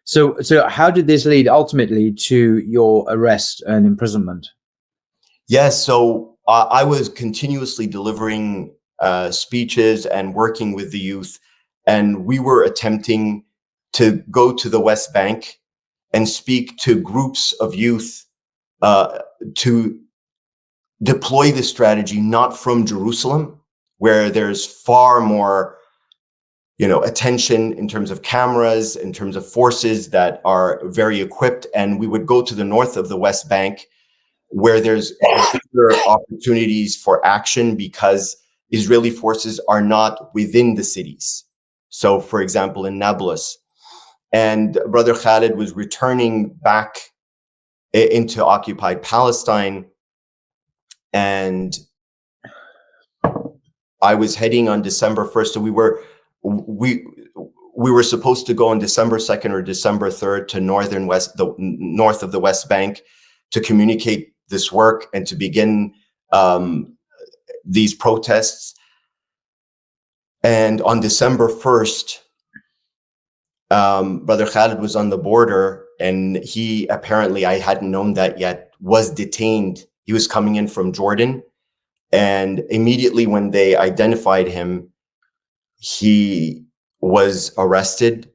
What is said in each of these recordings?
So how did this lead ultimately to your arrest and imprisonment? Yes, so I was continuously delivering speeches and working with the youth, and we were attempting to go to the West Bank and speak to groups of youth to deploy this strategy, not from Jerusalem, where there's far more attention in terms of cameras, in terms of forces that are very equipped. And we would go to the north of the West Bank, where there's greater opportunities for action because Israeli forces are not within the cities. So, for example, in Nablus, and Brother Khalid was returning back into occupied Palestine, and I was heading on December 1st. So we were supposed to go on December 2nd or December 3rd to the north of the West Bank to communicate this work and to begin these protests. And on December 1st, Brother Khalid was on the border, and he apparently, I hadn't known that yet, was detained. He was coming in from Jordan. And immediately when they identified him, he was arrested,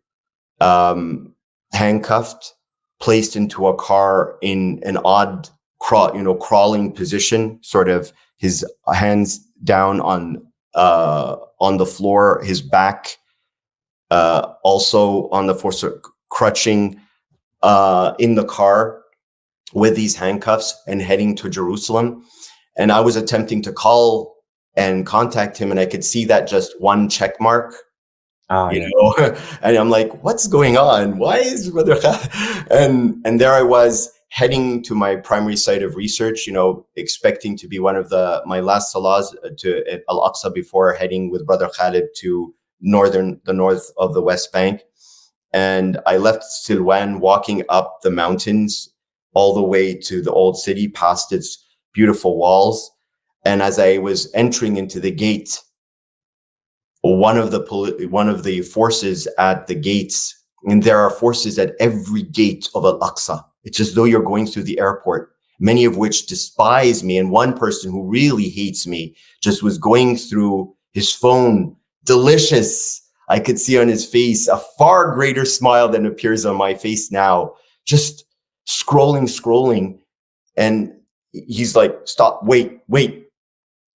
handcuffed, placed into a car in an odd crawling position, sort of his hands down on the floor, his back also on the floor, crutching in the car with these handcuffs and heading to Jerusalem. And I was attempting to call and contact him, and I could see that just one check mark, and I'm like, what's going on? Why is Brother Khalid? And there I was heading to my primary site of research, expecting to be one of my last salahs to Al-Aqsa before heading with Brother Khalid to the north of the West Bank. And I left Silwan, walking up the mountains all the way to the old city, past its beautiful walls. And as I was entering into the gate, one of the forces at the gates, and there are forces at every gate of Al-Aqsa. It's as though you're going through the airport, many of which despise me. And one person who really hates me just was going through his phone. Delicious. I could see on his face a far greater smile than appears on my face now, just scrolling. And he's like, stop, wait.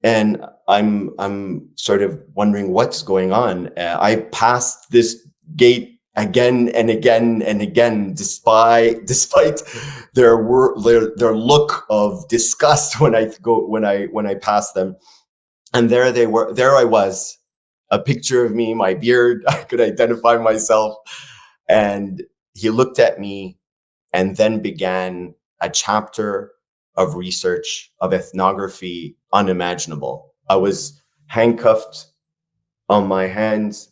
And I'm sort of wondering what's going on. I passed this gate again and again, despite their look of disgust when I passed them. And there I was, a picture of me, my beard, I could identify myself. And he looked at me and then began a chapter of research, of ethnography, unimaginable. I was handcuffed on my hands,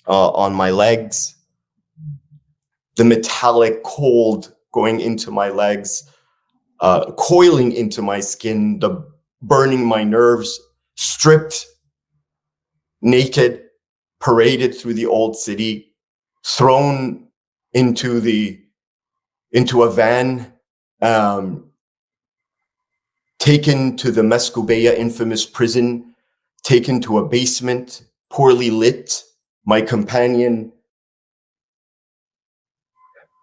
on my legs, the metallic cold going into my legs, coiling into my skin, burning my nerves, stripped, naked, paraded through the old city, thrown into a van, taken to the Meskubeya infamous prison, taken to a basement, poorly lit. My companion,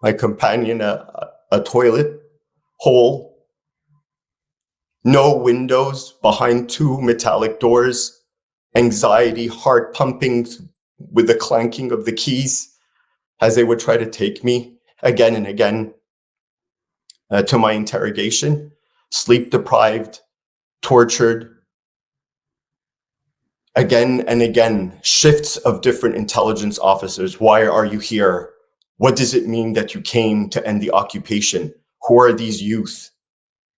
a toilet hole, no windows behind two metallic doors, anxiety, heart pumping with the clanking of the keys as they would try to take me again and again to my interrogation. Sleep deprived, tortured, again and again, shifts of different intelligence officers. Why are you here? What does it mean that you came to end the occupation? Who are these youth?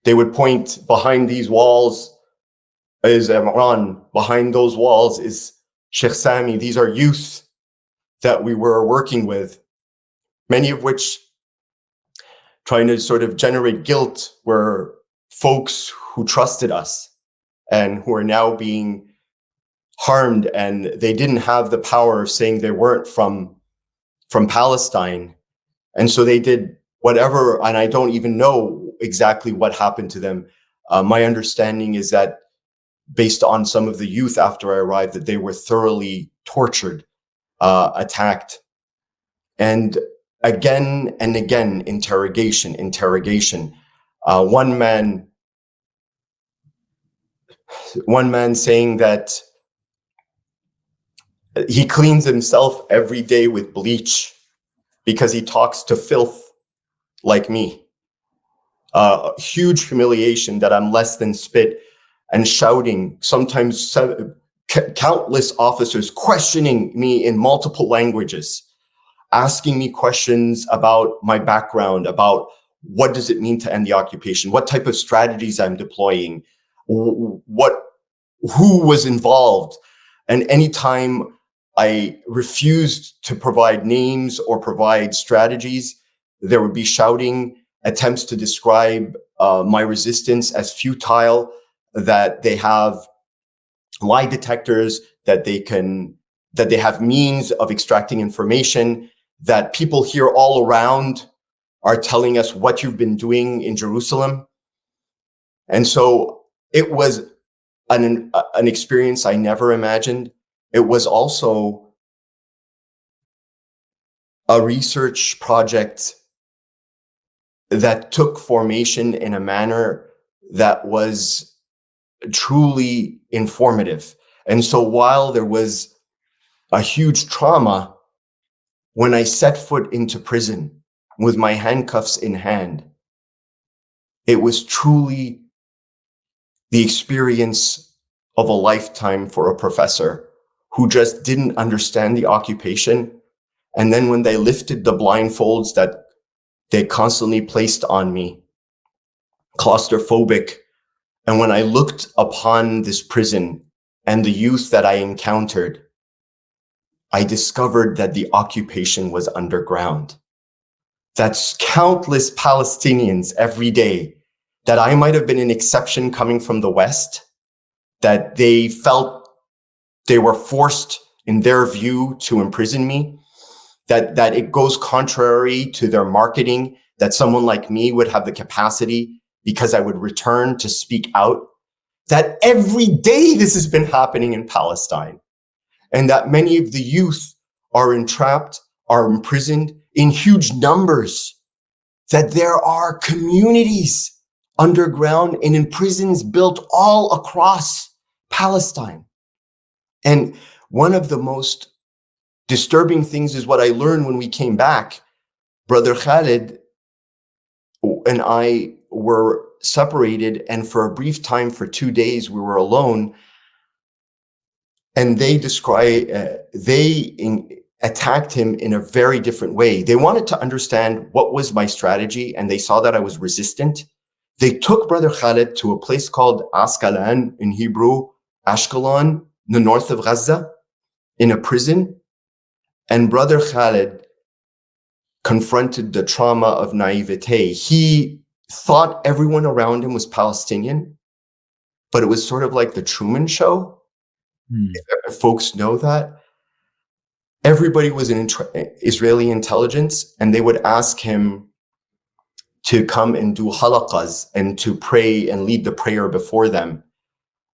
They would point behind these walls is Imran, behind those walls is Sheikh Sami. These are youth that we were working with, many of which trying to sort of generate guilt were folks who trusted us and who are now being harmed, and they didn't have the power of saying they weren't from Palestine. And so they did whatever, and I don't even know exactly what happened to them. My understanding is that based on some of the youth after I arrived, that they were thoroughly tortured, attacked, and again and again, interrogation. One man saying that he cleans himself every day with bleach because he talks to filth like me. Huge humiliation that I'm less than spit, and shouting, sometimes countless officers questioning me in multiple languages, asking me questions about my background, about what does it mean to end the occupation, what type of strategies I'm deploying, who was involved. And anytime I refused to provide names or provide strategies, there would be shouting, attempts to describe my resistance as futile, that they have lie detectors, that they have means of extracting information, that people here all around are telling us what you've been doing in Jerusalem. And so it was an experience I never imagined. It was also a research project that took formation in a manner that was truly informative. And so while there was a huge trauma, when I set foot into prison with my handcuffs in hand, it was truly the experience of a lifetime for a professor who just didn't understand the occupation. And then when they lifted the blindfolds that they constantly placed on me, claustrophobic, and when I looked upon this prison and the youth that I encountered, I discovered that the occupation was underground. That's countless Palestinians every day, that I might have been an exception coming from the West, that they felt they were forced in their view to imprison me, that it goes contrary to their marketing, that someone like me would have the capacity because I would return to speak out, that every day this has been happening in Palestine, and that many of the youth are entrapped, are imprisoned in huge numbers, that there are communities underground and in prisons built all across Palestine. And one of the most disturbing things is what I learned when we came back. Brother Khalid and I were separated, and for a brief time, for 2 days, we were alone. And they attacked him in a very different way. They wanted to understand what was my strategy, and they saw that I was resistant. They took Brother Khalid to a place called Ascalon, in Hebrew, Ashkelon, in the north of Gaza, in a prison. And Brother Khalid confronted the trauma of naivete. He thought everyone around him was Palestinian, but it was sort of like the Truman Show. If folks know that. Everybody was in Israeli intelligence, and they would ask him to come and do halaqas and to pray and lead the prayer before them.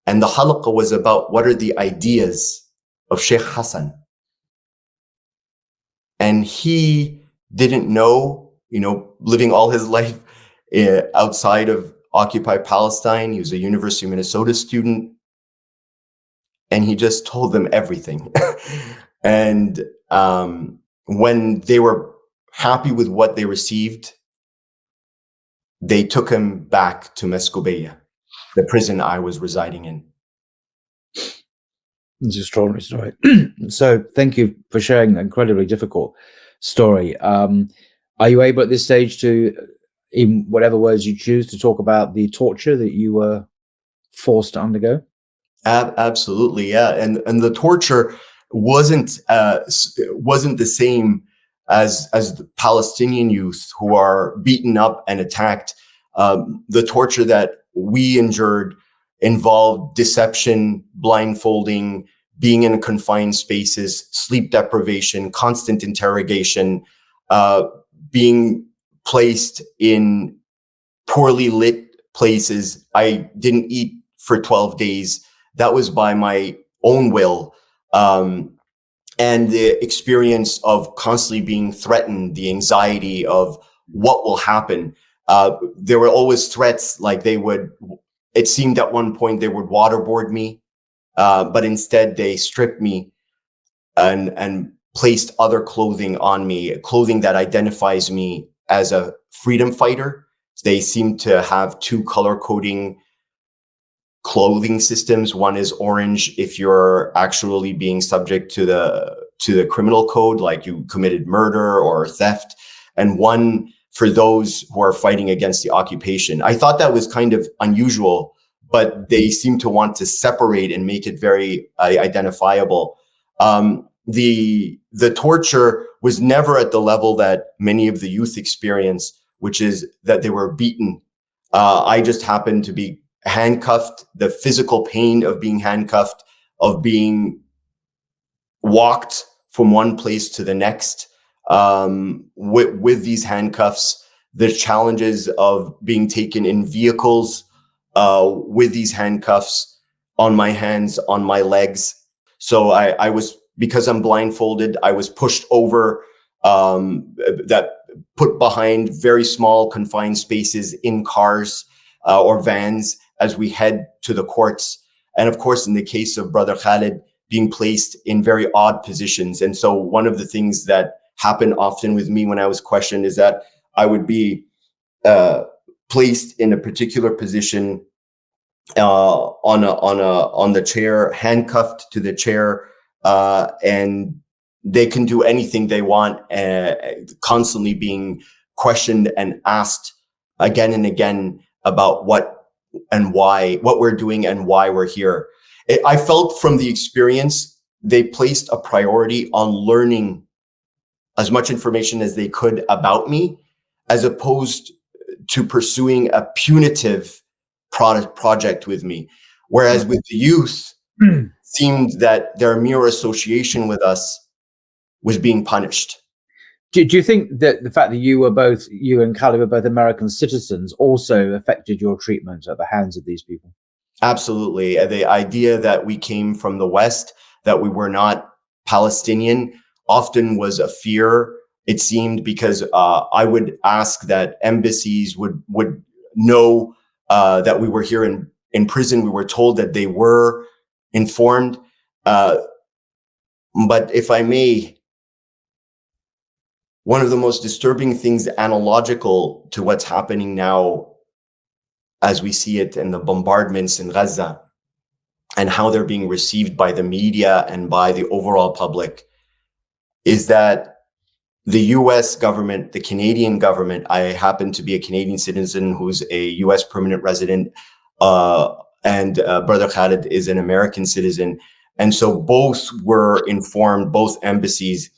And the halaqa was about what are the ideas of Sheikh Hassan. And he didn't know, living all his life outside of occupied Palestine. He was a University of Minnesota student. And he just told them everything. And when they were happy with what they received, they took him back to Mescobeya, the prison I was residing in. It's an extraordinary story. So thank you for sharing that incredibly difficult story. Are you able at this stage to, in whatever words you choose, to talk about the torture that you were forced to undergo? Absolutely, yeah. And the torture wasn't the same as the Palestinian youth who are beaten up and attacked. The torture that we endured involved deception, blindfolding, being in confined spaces, sleep deprivation, constant interrogation, being placed in poorly lit places. I didn't eat for 12 days. That was by my own will. And the experience of constantly being threatened, the anxiety of what will happen. There were always threats, like it seemed at one point they would waterboard me, but instead they stripped me and placed other clothing on me, clothing that identifies me as a freedom fighter. They seem to have two color coding clothing systems. One is orange if you're actually being subject to the criminal code, like you committed murder or theft, and one for those who are fighting against the occupation. I thought that was kind of unusual, but they seem to want to separate and make it very identifiable. The torture was never at the level that many of the youth experience, which is that they were beaten. I just happened to be handcuffed. The physical pain of being handcuffed, of being walked from one place to the next, with these handcuffs, the challenges of being taken in vehicles with these handcuffs on my hands, on my legs. So I was, because I'm blindfolded, I was pushed over, that put behind very small confined spaces in cars or vans as we head to the courts. And of course, in the case of Brother Khalid, being placed in very odd positions. And so one of the things that happened often with me when I was questioned is that I would be placed in a particular position on the chair, handcuffed to the chair, and they can do anything they want, constantly being questioned and asked again and again about what we're doing and why we're here. I felt from the experience, they placed a priority on learning as much information as they could about me, as opposed to pursuing a punitive project with me. Whereas with the youth, it seemed that their mere association with us was being punished. Do you think that the fact that you and Khalid were both American citizens also affected your treatment at the hands of these people? Absolutely. The idea that we came from the West, that we were not Palestinian, often was a fear, it seemed, because I would ask that embassies would know that we were here in prison. We were told that they were informed. But if I may, one of the most disturbing things analogical to what's happening now as we see it in the bombardments in Gaza and how they're being received by the media and by the overall public is that the US government, the Canadian government, I happen to be a Canadian citizen who's a US permanent resident, and Brother Khalid is an American citizen. And so both were informed, both embassies,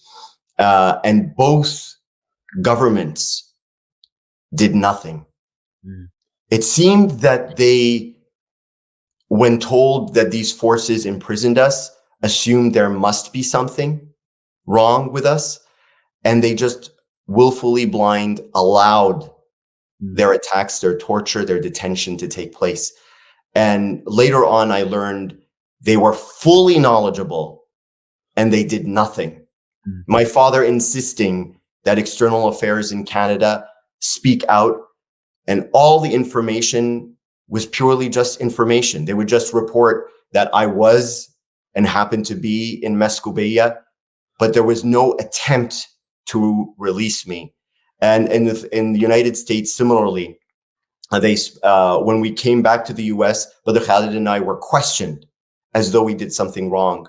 and both governments did nothing. Mm. It seemed that they, when told that these forces imprisoned us, assumed there must be something wrong with us, and they just willfully blind allowed their attacks, their torture, their detention to take place. And later on, I learned they were fully knowledgeable and they did nothing. My father insisting that External Affairs in Canada speak out, and all the information was purely just information. They would just report that I was and happened to be in Meskubeya, but there was no attempt to release me. And in the United States, similarly, when we came back to the US, Brother Khalid and I were questioned as though we did something wrong.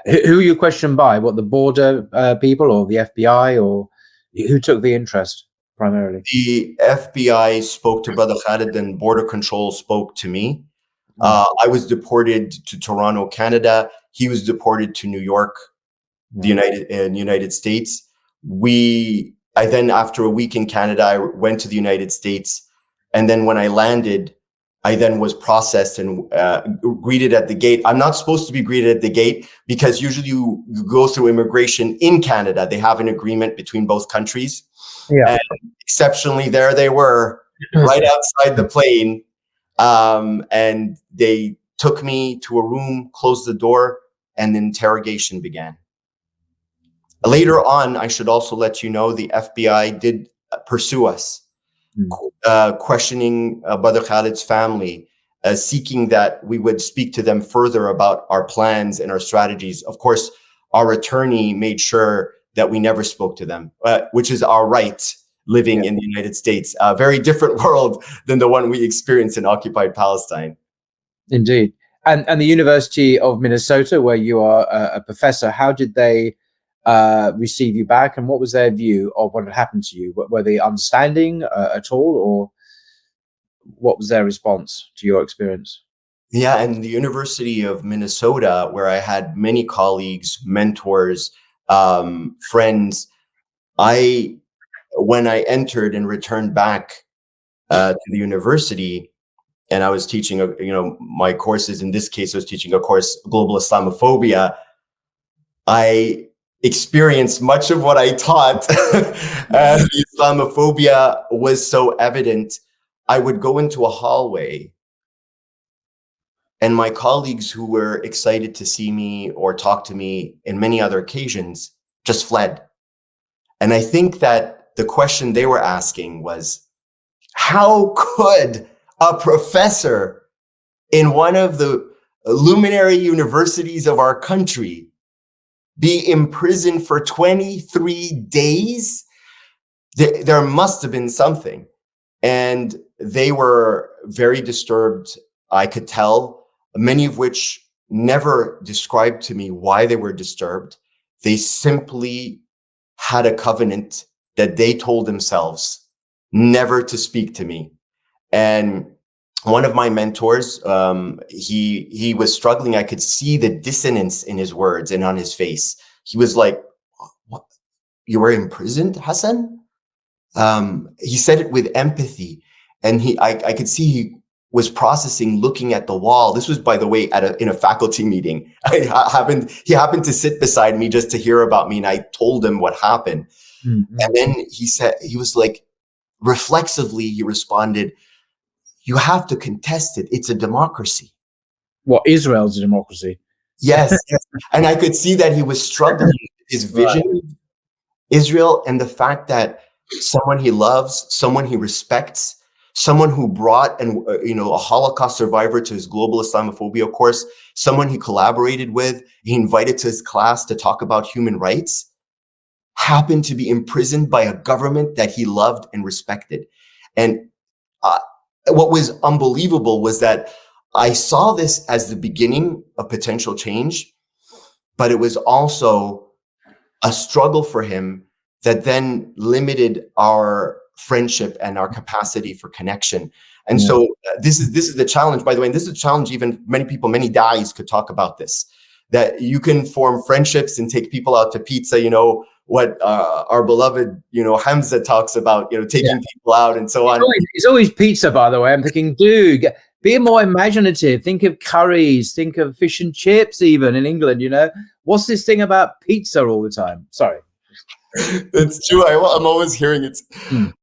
Who were you questioned by? What, the border people or the FBI, or who took the interest primarily? The FBI spoke to Brother Khalid and Border Control spoke to me. I was deported to Toronto, Canada. He was deported to New York, the United States. I then, after a week in Canada, I went to the United States. And then when I landed, I then was processed and greeted at the gate. I'm not supposed to be greeted at the gate because usually you go through immigration in Canada. They have an agreement between both countries. Yeah. And exceptionally, there they were right outside the plane. And they took me to a room, closed the door, and the interrogation began. Later on, I should also let you know, the FBI did pursue us, questioning Badr Khalid's family, seeking that we would speak to them further about our plans and our strategies. Of course, our attorney made sure that we never spoke to them, which is our right living in the United States. A very different world than the one we experience in occupied Palestine. Indeed. And the University of Minnesota, where you are a professor, how did they receive you back, and what was their view of what had happened to you? Were they understanding at all, or what was their response to your experience? Yeah, and the University of Minnesota, where I had many colleagues, mentors, friends, when I entered and returned back to the university, and I was teaching, my courses. In this case, I was teaching a course, Global Islamophobia. I experienced much of what I taught. The Islamophobia was so evident. I would go into a hallway, and my colleagues who were excited to see me or talk to me in many other occasions just fled. And I think that the question they were asking was, how could a professor in one of the luminary universities of our country be imprisoned for 23 days? There must have been something. And they were very disturbed, I could tell, many of which never described to me why they were disturbed. They simply had a covenant that they told themselves never to speak to me. And one of my mentors, he was struggling. I could see the dissonance in his words and on his face. He was like, "What? You were imprisoned, Hassan?" He said it with empathy, and I could see he was processing, looking at the wall. This was, by the way, in a faculty meeting. He happened to sit beside me just to hear about me, and I told him what happened. Mm-hmm. And then he was like, reflexively, he responded, "You have to contest it. It's a democracy." What, Israel's a democracy? Yes, yes. And I could see that he was struggling with his vision of Israel, and the fact that someone he loves, someone he respects, someone who brought a Holocaust survivor to his Global Islamophobia course, someone he collaborated with, he invited to his class to talk about human rights, happened to be imprisoned by a government that he loved and respected. And what was unbelievable was that I saw this as the beginning of potential change, but it was also a struggle for him that then limited our friendship and our capacity for connection. And so this is the challenge, by the way, and this is a challenge even many da'is could talk about this, that you can form friendships and take people out to pizza, what our beloved, Hamza talks about, taking people out and so on. It's always pizza, by the way. I'm thinking, dude, be more imaginative. Think of curries, think of fish and chips, even in England, What's this thing about pizza all the time? Sorry. That's true. I'm always hearing it.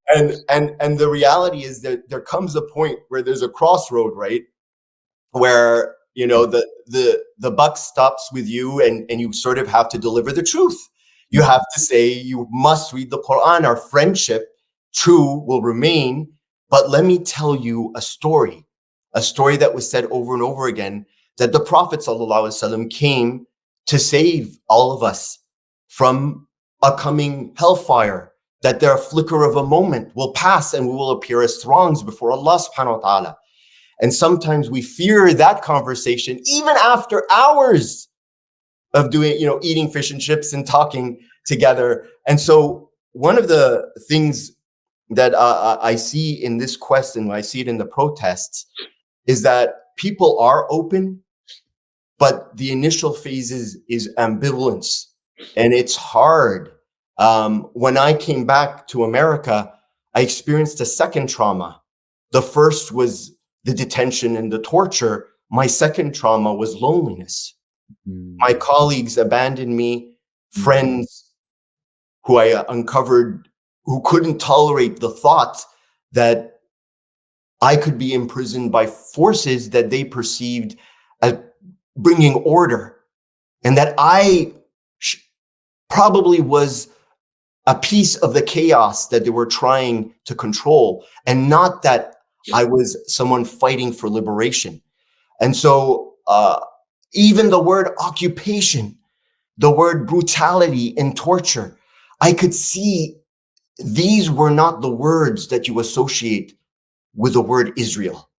And the reality is that there comes a point where there's a crossroad, right? Where, the buck stops with you and you sort of have to deliver the truth. You have to say, you must read the Quran. Our friendship, true, will remain. But let me tell you a story that was said over and over again, that the Prophet ﷺ came to save all of us from a coming hellfire, that their flicker of a moment will pass and we will appear as throngs before Allah subhanahu wa ta'ala. And sometimes we fear that conversation, even after hours of doing, eating fish and chips and talking together. And so one of the things that I see in this quest, and I see it in the protests, is that people are open, but the initial phases is ambivalence, and it's hard. When I came back to America, I experienced a second trauma. The first was the detention and the torture, my second trauma was loneliness. My colleagues abandoned me, friends who I uncovered who couldn't tolerate the thought that I could be imprisoned by forces that they perceived as bringing order, and that I probably was a piece of the chaos that they were trying to control, and not that I was someone fighting for liberation. And so even the word occupation, the word brutality and torture, I could see these were not the words that you associate with the word Israel.